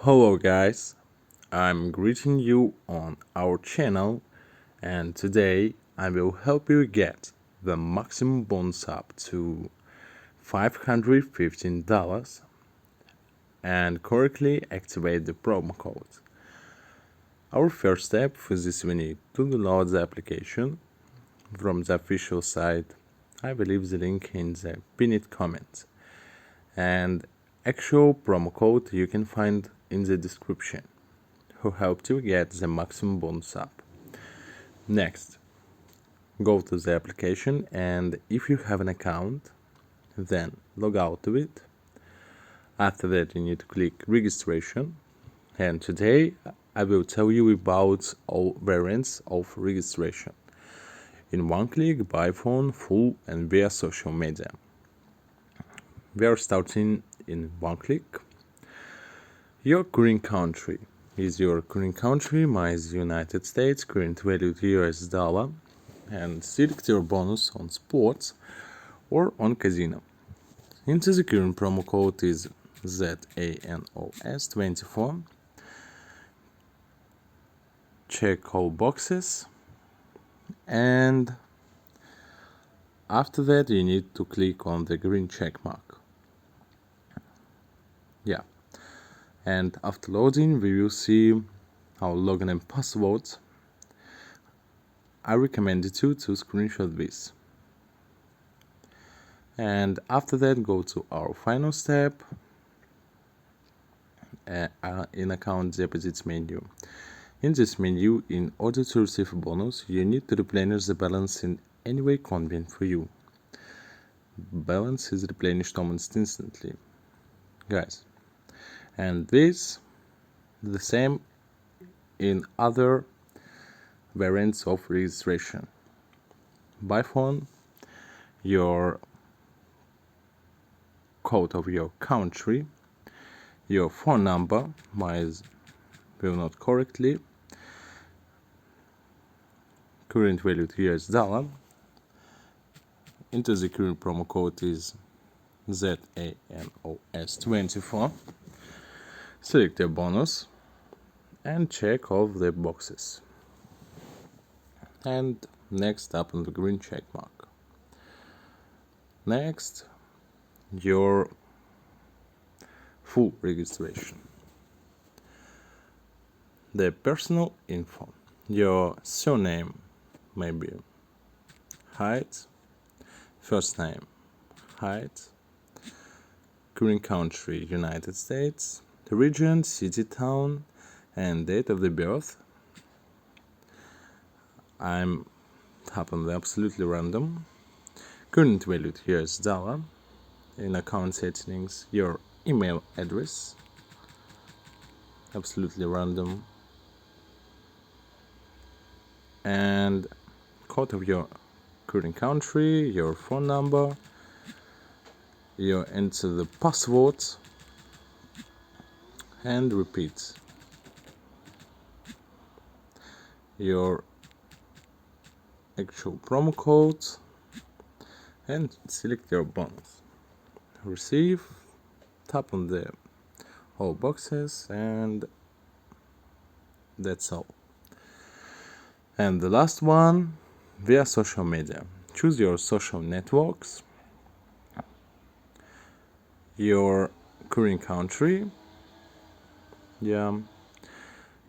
Hello guys, I'm greeting you on our channel, and today I will help you get the maximum bonus up to $515 and correctly activate the promo code. Our first step for this, we need to download the application from the official site. I will leave the link in the pinned comment, and actual promo code you can find in the description, who helped you get the maximum bonus up. Next, go to the application, and if you have an account, then log out of it. After that, you need to click registration, and today I will tell you about all variants of registration in one click, by phone, full, and via social media. We are starting in one click. Your current country. Is your current country? Mine is United States, current value US dollar, and select your bonus on sports or on casino. Into the current promo code is ZANOS24. Check all boxes, and after that you need to click on the green check mark. And after loading, we will see our login and password. I recommend you to screenshot this. And after that, go to our final step in account deposits menu. In this menu, in order to receive a bonus, you need to replenish the balance in any way convenient for you. Balance is replenished almost instantly, guys. And this the same in other variants of registration. By phone, your code of your country, your phone number, mine will not correctly, current value to US dollar. Into the current promo code is ZANOS24. Select your bonus and check all the boxes. And next, tap on the green check mark. Next, your full registration. The personal info. Your surname, maybe height, first name, height, current country, United States, the region, city, town, and date of the birth. I'm tapping the absolutely random. Current value to US dollar. In account settings, your email address, absolutely random, and code of your current country, your phone number. You enter the password and repeat. Your actual promo code and select your bonus. Receive, tap on the all boxes, and that's all. And the last one, via social media. Choose your social networks, your current country,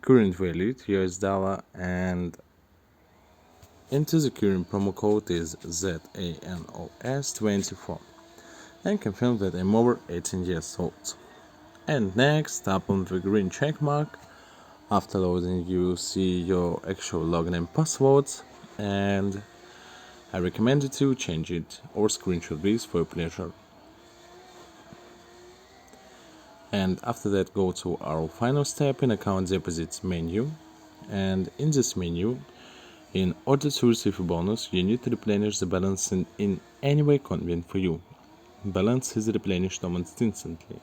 current value US dollar, and into the current promo code is ZANOS24, and confirm that I'm over 18 years old. And next, tap on the green check mark. After loading, you see your actual login and passwords, and I recommend you to change it or screenshot this for your pleasure. And after that, go to our final step in account deposits menu, and in this menu, in order to receive a bonus, you need to replenish the balance in any way convenient for you. Balance is replenished almost instantly.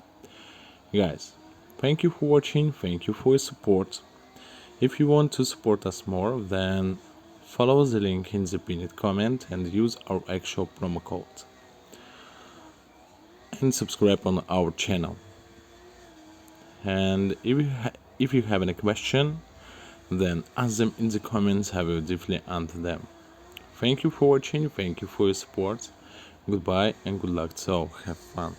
Guys, thank you for watching, thank you for your support. If you want to support us more, then follow the link in the pinned comment and use our actual promo code. And subscribe on our channel. And if you have any question, then ask them in the comments. I will definitely answer them. Thank you for watching. Thank you for your support. Goodbye and good luck. So have fun.